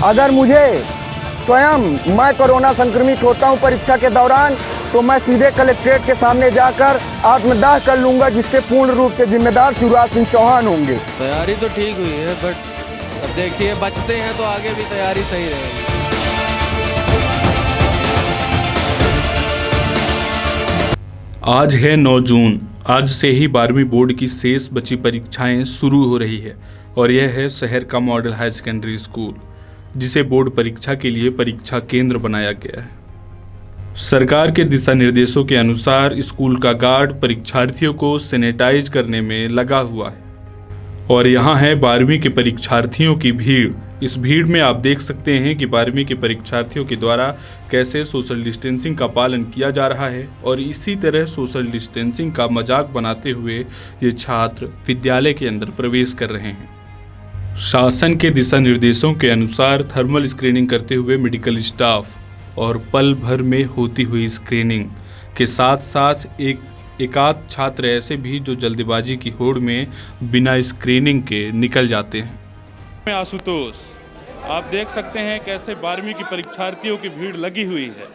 अगर मुझे स्वयं मैं कोरोना संक्रमित होता हूं परीक्षा के दौरान, तो मैं सीधे कलेक्ट्रेट के सामने जाकर आत्मदाह कर लूंगा, जिसके पूर्ण रूप से जिम्मेदार शिवराज सिंह चौहान होंगे। तैयारी तो ठीक हुई है, बट अब देखिए बचते हैं तो आगे भी तैयारी सही रहेगी। आज है 9 जून। आज से ही 12वीं बोर्ड की शेष बची परीक्षाएं शुरू हो रही है और यह है शहर का मॉडल हाई सेकेंडरी स्कूल, जिसे बोर्ड परीक्षा के लिए परीक्षा केंद्र बनाया गया है। सरकार के दिशा निर्देशों के अनुसार स्कूल का गार्ड परीक्षार्थियों को सैनिटाइज करने में लगा हुआ है और यहाँ है 12वीं के परीक्षार्थियों की भीड़। इस भीड़ में आप देख सकते हैं कि 12वीं के परीक्षार्थियों के द्वारा कैसे सोशल डिस्टेंसिंग का पालन किया जा रहा है और इसी तरह सोशल डिस्टेंसिंग का मजाक बनाते हुए ये छात्र विद्यालय के अंदर प्रवेश कर रहे हैं। शासन के दिशा निर्देशों के अनुसार थर्मल स्क्रीनिंग करते हुए मेडिकल स्टाफ और पल भर में होती हुई स्क्रीनिंग के साथ साथ एकाध छात्र ऐसे भी जो जल्दबाजी की होड़ में बिना स्क्रीनिंग के निकल जाते हैं। आशुतोष, आप देख सकते हैं कैसे 12वीं की परीक्षार्थियों की भीड़ लगी हुई है।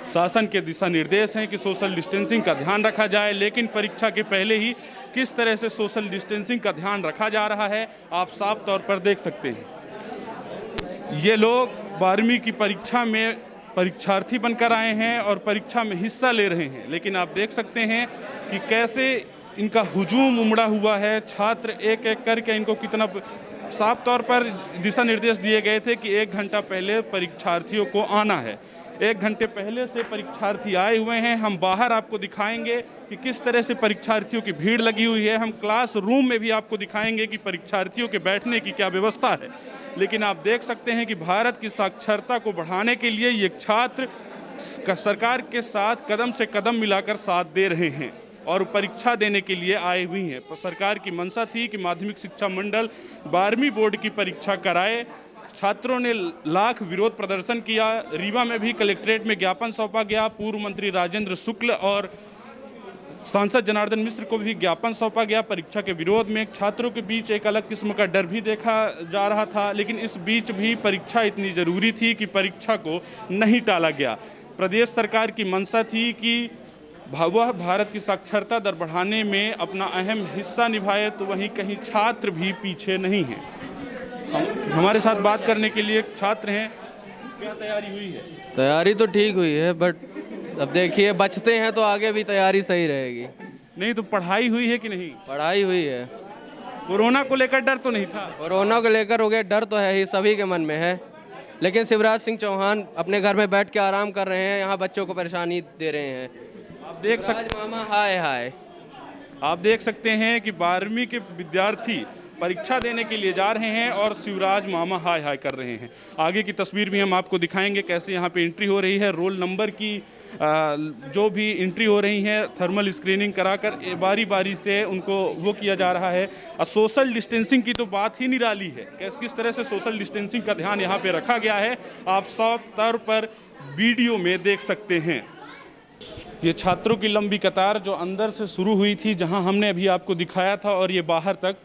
शासन के दिशा निर्देश हैं कि सोशल डिस्टेंसिंग का ध्यान रखा जाए, लेकिन परीक्षा के पहले ही किस तरह से सोशल डिस्टेंसिंग का ध्यान रखा जा रहा है आप साफ तौर पर देख सकते हैं। ये लोग 12वीं की परीक्षा में परीक्षार्थी बनकर आए हैं और परीक्षा में हिस्सा ले रहे हैं, लेकिन आप देख सकते हैं कि कैसे इनका हुजूम उमड़ा हुआ है। छात्र एक एक करके इनको कितना साफ तौर पर दिशा निर्देश दिए गए थे कि 1 घंटा पहले परीक्षार्थियों को आना है। 1 घंटे पहले से परीक्षार्थी आए हुए हैं। हम बाहर आपको दिखाएंगे कि किस तरह से परीक्षार्थियों की भीड़ लगी हुई है। हम क्लास रूम में भी आपको दिखाएंगे कि परीक्षार्थियों के बैठने की क्या व्यवस्था है। लेकिन आप देख सकते हैं कि भारत की साक्षरता को बढ़ाने के लिए ये छात्र सरकार के साथ कदम से कदम मिलाकर साथ दे रहे हैं और परीक्षा देने के लिए आए हुई हैं। सरकार की मंशा थी कि माध्यमिक शिक्षा मंडल 12वीं बोर्ड की परीक्षा कराए। छात्रों ने लाख विरोध प्रदर्शन किया। रीवा में भी कलेक्ट्रेट में ज्ञापन सौंपा गया। पूर्व मंत्री राजेंद्र शुक्ल और सांसद जनार्दन मिश्र को भी ज्ञापन सौंपा गया परीक्षा के विरोध में। छात्रों के बीच एक अलग किस्म का डर भी देखा जा रहा था, लेकिन इस बीच भी परीक्षा इतनी ज़रूरी थी कि परीक्षा को नहीं टाला गया। प्रदेश सरकार की मंशा थी कि वह भारत की साक्षरता दर बढ़ाने में अपना अहम हिस्सा निभाए, तो वहीं कहीं छात्र भी पीछे नहीं हैं। हमारे साथ बात करने के लिए एक छात्र हैं। क्या तैयारी हुई है? तैयारी तो ठीक हुई है, बट अब देखिए बचते हैं तो आगे भी तैयारी सही रहेगी। नहीं तो पढ़ाई हुई है कि नहीं? पढ़ाई हुई है। कोरोना को लेकर डर तो नहीं था? कोरोना को लेकर हो गया, डर तो है ही, सभी के मन में है, लेकिन शिवराज सिंह चौहान अपने घर में बैठ के आराम कर रहे हैं, यहाँ बच्चों को परेशानी दे रहे हैं। आप देख सकते मामा हाय हाय। आप देख सकते हैं कि 12वीं के विद्यार्थी परीक्षा देने के लिए जा रहे हैं और शिवराज मामा हाय हाय कर रहे हैं। आगे की तस्वीर भी हम आपको दिखाएंगे कैसे यहाँ पे एंट्री हो रही है। रोल नंबर की जो भी एंट्री हो रही है थर्मल स्क्रीनिंग कराकर बारी बारी से उनको वो किया जा रहा है। और सोशल डिस्टेंसिंग की तो बात ही निराली है। किस तरह से सोशल डिस्टेंसिंग का ध्यान यहाँ पे रखा गया है आप साफ तौर पर वीडियो में देख सकते हैं। ये छात्रों की लंबी कतार जो अंदर से शुरू हुई थी, जहां हमने अभी आपको दिखाया था, और ये बाहर तक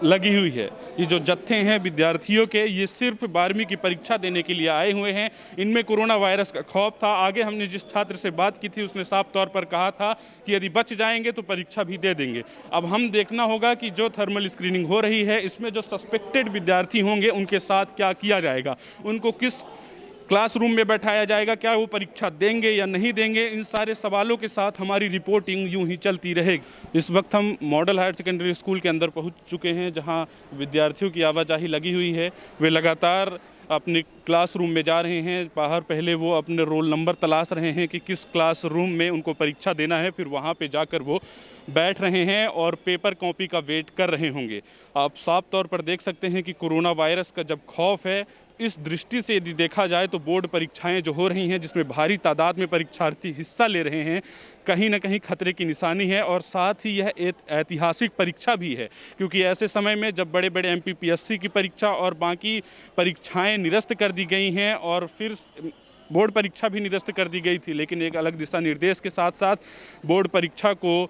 लगी हुई है। ये जो जत्थे हैं विद्यार्थियों के, ये सिर्फ 12वीं की परीक्षा देने के लिए आए हुए हैं। इनमें कोरोना वायरस का खौफ था। आगे हमने जिस छात्र से बात की थी उसने साफ तौर पर कहा था कि यदि बच जाएंगे तो परीक्षा भी दे देंगे। अब हम देखना होगा कि जो थर्मल स्क्रीनिंग हो रही है इसमें जो सस्पेक्टेड विद्यार्थी होंगे उनके साथ क्या किया जाएगा, उनको किस क्लासरूम में बैठाया जाएगा, क्या वो परीक्षा देंगे या नहीं देंगे, इन सारे सवालों के साथ हमारी रिपोर्टिंग यूं ही चलती रहेगी। इस वक्त हम मॉडल हायर सेकेंडरी स्कूल के अंदर पहुंच चुके हैं, जहां विद्यार्थियों की आवाजाही लगी हुई है। वे लगातार अपने क्लासरूम में जा रहे हैं। बाहर पहले वो अपने रोल नंबर तलाश रहे हैं कि किस क्लासरूम में उनको परीक्षा देना है, फिर वहाँ पे जाकर वो बैठ रहे हैं और पेपर कॉपी का वेट कर रहे होंगे। आप साफ तौर पर देख सकते हैं कि कोरोना वायरस का जब खौफ है, इस दृष्टि से यदि देखा जाए तो बोर्ड परीक्षाएं जो हो रही हैं जिसमें भारी तादाद में परीक्षार्थी हिस्सा ले रहे हैं, कहीं ना कहीं खतरे की निशानी है। और साथ ही यह एक ऐतिहासिक परीक्षा भी है, क्योंकि ऐसे समय में जब बड़े बड़े MPPSC की परीक्षा और बाकी परीक्षाएं निरस्त कर दी गई हैं और फिर बोर्ड परीक्षा भी निरस्त कर दी गई थी, लेकिन एक अलग दिशा निर्देश के साथ साथ बोर्ड परीक्षा को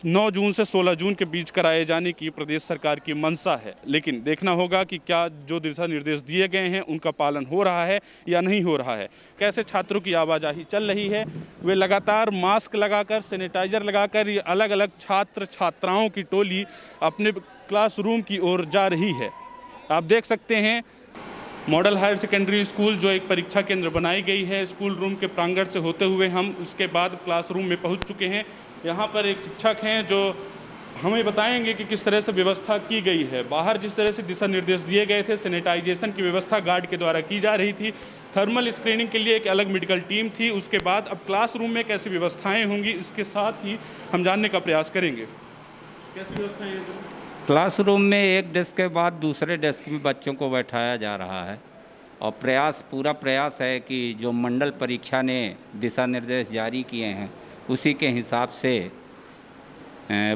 9 जून से 16 जून के बीच कराए जाने की प्रदेश सरकार की मंशा है। लेकिन देखना होगा कि क्या जो दिशा निर्देश दिए गए हैं उनका पालन हो रहा है या नहीं हो रहा है। कैसे छात्रों की आवाजाही चल रही है, वे लगातार मास्क लगाकर, सैनिटाइजर लगाकर ये अलग अलग छात्र छात्राओं की टोली अपने क्लासरूम की ओर जा रही है। आप देख सकते हैं मॉडल हायर सेकेंडरी स्कूल जो एक परीक्षा केंद्र बनाई गई है, स्कूल रूम के प्रांगण से होते हुए हम उसके बाद क्लासरूम में पहुंच चुके हैं। यहां पर एक शिक्षक हैं जो हमें बताएंगे कि किस तरह से व्यवस्था की गई है। बाहर जिस तरह से दिशा निर्देश दिए गए थे, सैनिटाइजेशन की व्यवस्था गार्ड के द्वारा की जा रही थी, थर्मल स्क्रीनिंग के लिए एक अलग मेडिकल टीम थी। उसके बाद अब क्लासरूम में कैसी व्यवस्थाएँ होंगी, इसके साथ ही हम जानने का प्रयास करेंगे। कैसी व्यवस्थाएँ हैं सर? क्लासरूम में एक डेस्क के बाद दूसरे डेस्क में बच्चों को बैठाया जा रहा है और पूरा प्रयास है कि जो मंडल परीक्षा ने दिशा निर्देश जारी किए हैं उसी के हिसाब से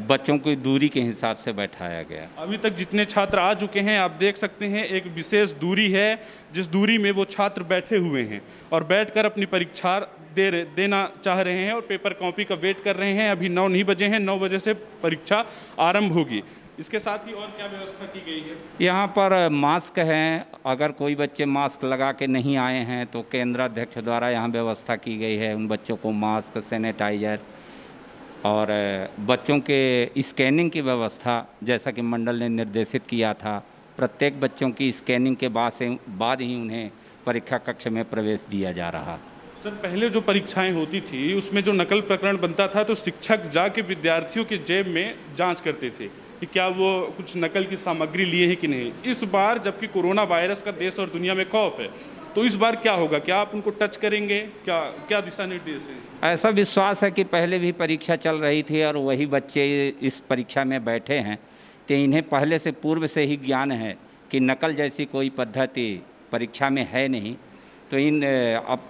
बच्चों की दूरी के हिसाब से बैठाया गया। अभी तक जितने छात्र आ चुके हैं आप देख सकते हैं एक विशेष दूरी है जिस दूरी में वो छात्र बैठे हुए हैं और बैठकर अपनी परीक्षा देना चाह रहे हैं और पेपर कॉपी का वेट कर रहे हैं। अभी 9 नहीं बजे हैं, 9 बजे से परीक्षा आरंभ होगी। इसके साथ ही और क्या व्यवस्था की गई है? यहाँ पर मास्क हैं, अगर कोई बच्चे मास्क लगा के नहीं आए हैं तो केंद्राध्यक्ष द्वारा यहाँ व्यवस्था की गई है उन बच्चों को मास्क, सैनिटाइजर और बच्चों के स्कैनिंग की व्यवस्था जैसा कि मंडल ने निर्देशित किया था। प्रत्येक बच्चों की स्कैनिंग के बाद ही उन्हें परीक्षा कक्ष में प्रवेश दिया जा रहा। सर, पहले जो परीक्षाएं होती थी उसमें जो नकल प्रकरण बनता था तो शिक्षक जाके विद्यार्थियों के जेब में जांच करते थे कि क्या वो कुछ नकल की सामग्री लिए हैं कि नहीं। इस बार जबकि कोरोना वायरस का देश और दुनिया में खौफ है, तो इस बार क्या होगा? क्या आप उनको टच करेंगे? क्या दिशा निर्देश है? ऐसा विश्वास है कि पहले भी परीक्षा चल रही थी और वही बच्चे इस परीक्षा में बैठे हैं, तो इन्हें पहले से पूर्व से ही ज्ञान है कि नकल जैसी कोई पद्धति परीक्षा में है नहीं। तो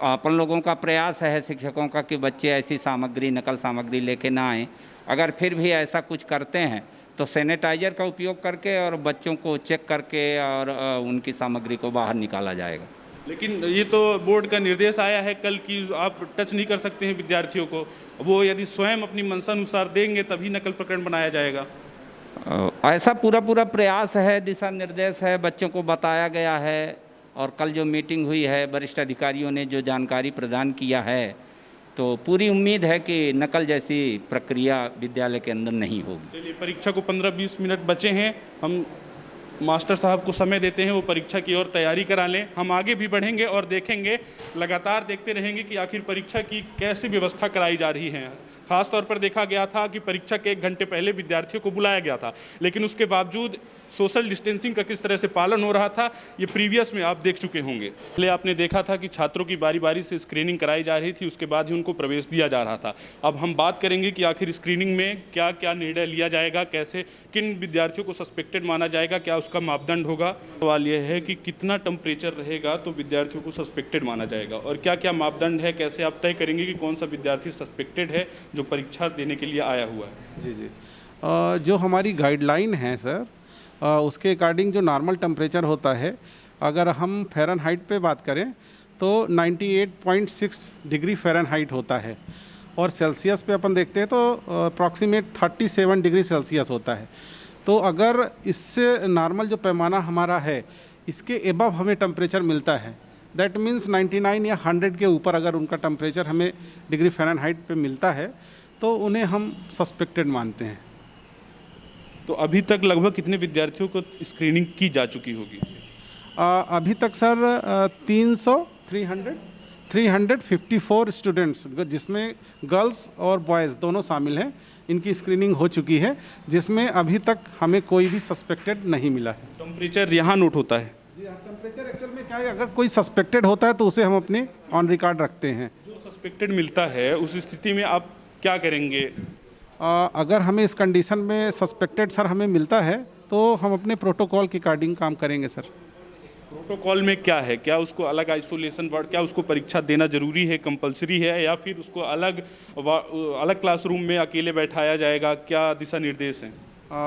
अपन लोगों का प्रयास है शिक्षकों का कि बच्चे ऐसी सामग्री, नकल सामग्री लेके ना आएँ। अगर फिर भी ऐसा कुछ करते हैं तो सैनिटाइजर का उपयोग करके और बच्चों को चेक करके और उनकी सामग्री को बाहर निकाला जाएगा। लेकिन ये तो बोर्ड का निर्देश आया है कल कि आप टच नहीं कर सकते हैं विद्यार्थियों को। वो यदि स्वयं अपनी मंशानुसार देंगे तभी नकल प्रकरण बनाया जाएगा। ऐसा पूरा प्रयास है, दिशा निर्देश है, बच्चों को बताया गया है और कल जो मीटिंग हुई है वरिष्ठ अधिकारियों ने जो जानकारी प्रदान किया है तो पूरी उम्मीद है कि नकल जैसी प्रक्रिया विद्यालय के अंदर नहीं होगी। चलिए, परीक्षा को 15-20 मिनट बचे हैं, हम मास्टर साहब को समय देते हैं, वो परीक्षा की ओर तैयारी करा लें। हम आगे भी बढ़ेंगे और देखेंगे, लगातार देखते रहेंगे कि आखिर परीक्षा की कैसी व्यवस्था कराई जा रही है। खास तौर पर देखा गया था कि परीक्षा के 1 घंटे पहले विद्यार्थियों को बुलाया गया था, लेकिन उसके बावजूद सोशल डिस्टेंसिंग का किस तरह से पालन हो रहा था ये प्रीवियस में आप देख चुके होंगे। पहले आपने देखा था कि छात्रों की बारी बारी से स्क्रीनिंग कराई जा रही थी, उसके बाद ही उनको प्रवेश दिया जा रहा था। अब हम बात करेंगे कि आखिर स्क्रीनिंग में क्या क्या निर्णय लिया जाएगा, कैसे किन विद्यार्थियों को सस्पेक्टेड माना जाएगा, क्या उसका मापदंड होगा। सवाल यह है कि कितना टेम्परेचर रहेगा तो विद्यार्थियों को सस्पेक्टेड माना जाएगा और क्या क्या मापदंड है, कैसे आप तय करेंगे कि कौन सा विद्यार्थी सस्पेक्टेड है जो परीक्षा देने के लिए आया हुआ है। जी, जो हमारी गाइडलाइन है सर, उसके अकॉर्डिंग जो नॉर्मल टेम्परेचर होता है, अगर हम फ़ारेनहाइट पे बात करें तो 98.6 डिग्री फ़ारेनहाइट होता है और सेल्सियस पे अपन देखते हैं तो अप्रॉक्सीमेट 37 डिग्री सेल्सियस होता है। तो अगर इससे नॉर्मल जो पैमाना हमारा है इसके एबव हमें टेम्परेचर मिलता है, दैट मीन्स 99 या 100 के ऊपर अगर उनका टेम्परेचर हमें डिग्री फ़ारेनहाइट पे मिलता है तो उन्हें हम सस्पेक्टेड मानते हैं। तो अभी तक लगभग कितने विद्यार्थियों को स्क्रीनिंग की जा चुकी होगी? अभी तक सर 354 स्टूडेंट्स जिसमें गर्ल्स और बॉयज़ दोनों शामिल हैं, इनकी स्क्रीनिंग हो चुकी है, जिसमें अभी तक हमें कोई भी सस्पेक्टेड नहीं मिला है। टेम्परेचर यहाँ नोट होता है? जी हाँ, टेम्परेचर एक्चुअल में क्या है, अगर कोई सस्पेक्टेड होता है तो उसे हम अपने ऑन रिकॉर्ड रखते हैं। जो सस्पेक्टेड मिलता है उस स्थिति में आप क्या करेंगे? अगर हमें इस कंडीशन में सस्पेक्टेड सर हमें मिलता है तो हम अपने प्रोटोकॉल के अकॉर्डिंग काम करेंगे सर। प्रोटोकॉल में क्या है? क्या उसको अलग आइसोलेशन वार्ड, क्या उसको परीक्षा देना जरूरी है, कंपलसरी है, या फिर उसको अलग क्लासरूम में अकेले बैठाया जाएगा? क्या दिशा निर्देश हैं?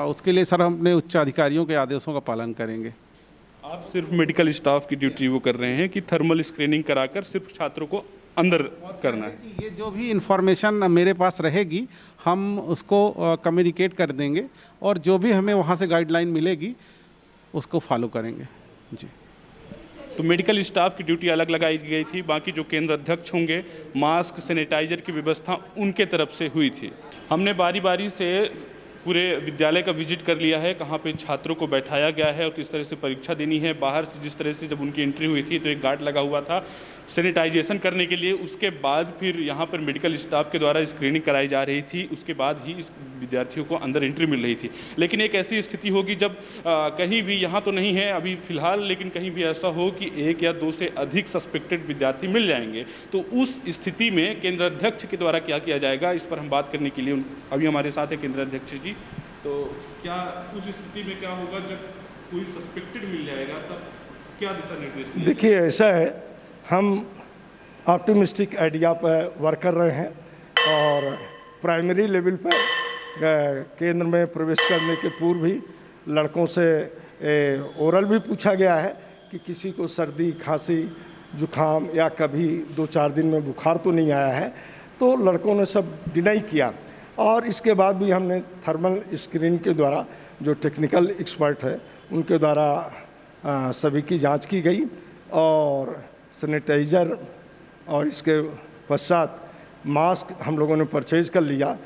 उसके लिए सर हम अपने उच्च अधिकारियों के आदेशों का पालन करेंगे। आप सिर्फ मेडिकल स्टाफ की ड्यूटी वो कर रहे हैं कि थर्मल स्क्रीनिंग कराकर सिर्फ छात्रों को अंदर करना है? ये जो भी इंफॉर्मेशन मेरे पास रहेगी हम उसको कम्युनिकेट कर देंगे और जो भी हमें वहाँ से गाइडलाइन मिलेगी उसको फॉलो करेंगे जी। तो मेडिकल स्टाफ की ड्यूटी अलग लगाई गई थी, बाकी जो केंद्र अध्यक्ष होंगे मास्क सैनिटाइजर की व्यवस्था उनके तरफ से हुई थी। हमने बारी बारी से पूरे विद्यालय का विजिट कर लिया है, कहाँ पे छात्रों को बैठाया गया है और किस तरह से परीक्षा देनी है। बाहर से जिस तरह से जब उनकी एंट्री हुई थी तो एक गार्ड लगा हुआ था सैनिटाइजेशन करने के लिए, उसके बाद फिर यहाँ पर मेडिकल स्टाफ के द्वारा स्क्रीनिंग कराई जा रही थी, उसके बाद ही इस विद्यार्थियों को अंदर एंट्री मिल रही थी। लेकिन एक ऐसी स्थिति होगी जब कहीं भी, यहाँ तो नहीं है अभी फ़िलहाल, लेकिन कहीं भी ऐसा हो कि 1 या 2 से अधिक सस्पेक्टेड विद्यार्थी मिल जाएंगे, तो उस स्थिति में केंद्र अध्यक्ष के द्वारा क्या किया जाएगा, इस पर हम बात करने के लिए अभी हमारे साथ है केंद्र अध्यक्ष जी। तो क्या उस स्थिति में क्या होगा जब कोई सस्पेक्टेड मिल जाएगा, तब क्या दिशा निर्देश? देखिए, ऐसा है, हम ऑप्टिमिस्टिक आइडिया पर वर्क कर रहे हैं और प्राइमरी लेवल पर केंद्र में प्रवेश करने के पूर्व ही लड़कों से ओरल भी पूछा गया है कि किसी को सर्दी, खांसी, जुखाम या कभी 2-4 दिन में बुखार तो नहीं आया है, तो लड़कों ने सब डिनाई किया। और इसके बाद भी हमने थर्मल स्क्रीन के द्वारा, जो टेक्निकल एक्सपर्ट है उनके द्वारा सभी की जांच की गई और सैनिटाइज़र और इसके पश्चात मास्क हम लोगों ने परचेज़ कर लिया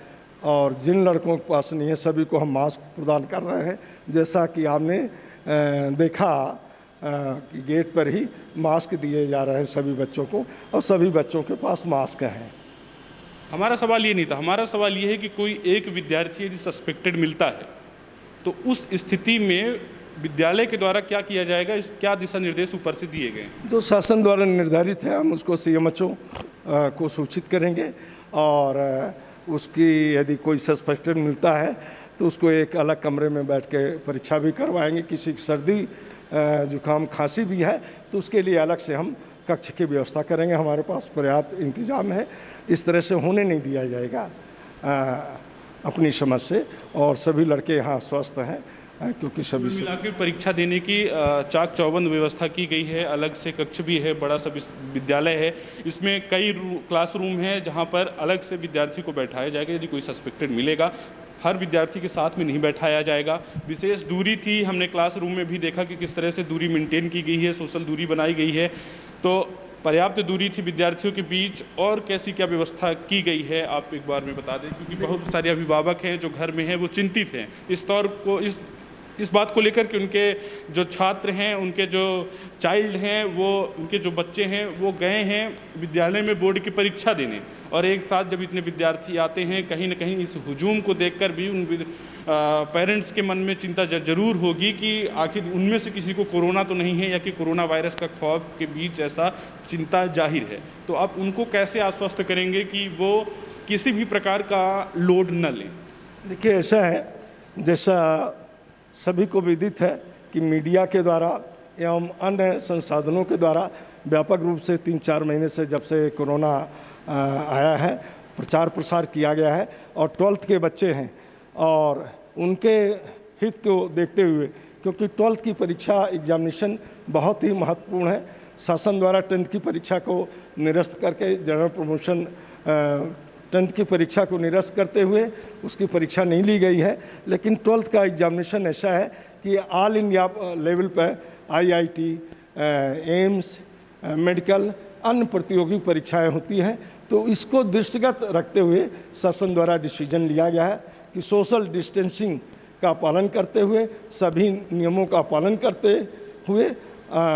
और जिन लड़कों के पास नहीं है सभी को हम मास्क प्रदान कर रहे हैं। जैसा कि आपने देखा कि गेट पर ही मास्क दिए जा रहे हैं सभी बच्चों को और सभी बच्चों के पास मास्क हैं। हमारा सवाल ये नहीं था, हमारा सवाल ये है कि कोई एक विद्यार्थी यदि सस्पेक्टेड मिलता है तो उस स्थिति में विद्यालय के द्वारा क्या किया जाएगा, क्या दिशा निर्देश ऊपर से दिए गए? जो शासन द्वारा निर्धारित है हम उसको CMHO को सूचित करेंगे और उसकी यदि कोई सस्पेक्टेड मिलता है तो उसको एक अलग कमरे में बैठ के परीक्षा भी करवाएंगे। किसी की सर्दी, जुकाम, खांसी भी है तो उसके लिए अलग से हम कक्ष की व्यवस्था करेंगे। हमारे पास पर्याप्त इंतजाम है, इस तरह से होने नहीं दिया जाएगा अपनी समझ से। और सभी लड़के यहाँ स्वस्थ हैं क्योंकि सभी से मिला के परीक्षा देने की चाक चौबंद व्यवस्था की गई है। अलग से कक्ष भी है, बड़ा सा विद्यालय है, इसमें कई क्लासरूम हैं जहाँ पर अलग से विद्यार्थी को बैठाया जाएगा। यदि कोई सस्पेक्टेड मिलेगा हर विद्यार्थी के साथ में नहीं बैठाया जाएगा। विशेष दूरी थी, हमने क्लासरूम में भी देखा कि किस तरह से दूरी मेंटेन की गई है, सोशल दूरी बनाई गई है, तो पर्याप्त दूरी थी विद्यार्थियों के बीच। और कैसी क्या व्यवस्था की गई है आप एक बार में बता दें, क्योंकि बहुत सारे अभिभावक हैं जो घर में हैं वो चिंतित हैं इस बात को लेकर कि उनके जो छात्र हैं, उनके जो चाइल्ड हैं, वो उनके जो बच्चे हैं वो गए हैं विद्यालय में बोर्ड की परीक्षा देने, और एक साथ जब इतने विद्यार्थी आते हैं कहीं ना कहीं इस हुजूम को देखकर भी उन पेरेंट्स के मन में चिंता जरूर होगी कि आखिर उनमें से किसी को कोरोना तो नहीं है, या कि कोरोना वायरस का खौफ के बीच ऐसा चिंता जाहिर है। तो आप उनको कैसे आश्वस्त करेंगे कि वो किसी भी प्रकार का लोड न लें? देखिए, ऐसा है, जैसा सभी को विदित है कि मीडिया के द्वारा एवं अन्य संसाधनों के द्वारा व्यापक रूप से 3-4 महीने से जब से कोरोना आया है प्रचार प्रसार किया गया है। और 12th के बच्चे हैं और उनके हित को देखते हुए, क्योंकि 12th की परीक्षा एग्जामिनेशन बहुत ही महत्वपूर्ण है, शासन द्वारा 10th की परीक्षा को निरस्त करके जनरल प्रमोशन 10th की परीक्षा को निरस्त करते हुए उसकी परीक्षा नहीं ली गई है। लेकिन 12th का एग्जामिनेशन ऐसा है कि ऑल इंडिया लेवल पर IIT, एम्स, मेडिकल, अन्य प्रतियोगी परीक्षाएं होती हैं। तो इसको दृष्टिगत रखते हुए शासन द्वारा डिसीजन लिया गया है कि सोशल डिस्टेंसिंग का पालन करते हुए, सभी नियमों का पालन करते हुए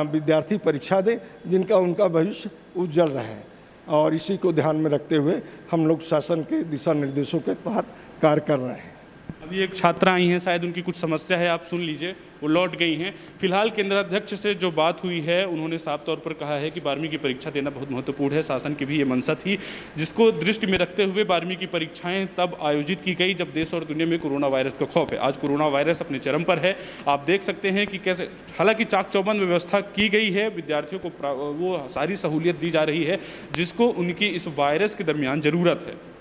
विद्यार्थी परीक्षा दें जिनका उनका भविष्य उज्जवल रहे। और इसी को ध्यान में रखते हुए हम लोग शासन के दिशा निर्देशों के तहत कार्य कर रहे हैं। अभी एक छात्रा आई हैं, शायद उनकी कुछ समस्या है, आप सुन लीजिए, वो लौट गई हैं। फिलहाल केंद्र अध्यक्ष से जो बात हुई है उन्होंने साफ तौर पर कहा है कि 12वीं की परीक्षा देना बहुत महत्वपूर्ण है, शासन की भी ये मंशा थी, जिसको दृष्टि में रखते हुए 12वीं की परीक्षाएं तब आयोजित की गई जब देश और दुनिया में कोरोना वायरस का खौफ है। आज कोरोना वायरस अपने चरम पर है, आप देख सकते हैं कि कैसे, हालांकि चाक चौबंद व्यवस्था की गई है, विद्यार्थियों को वो सारी सहूलियत दी जा रही है जिसको उनकी इस वायरस के दरमियान ज़रूरत है।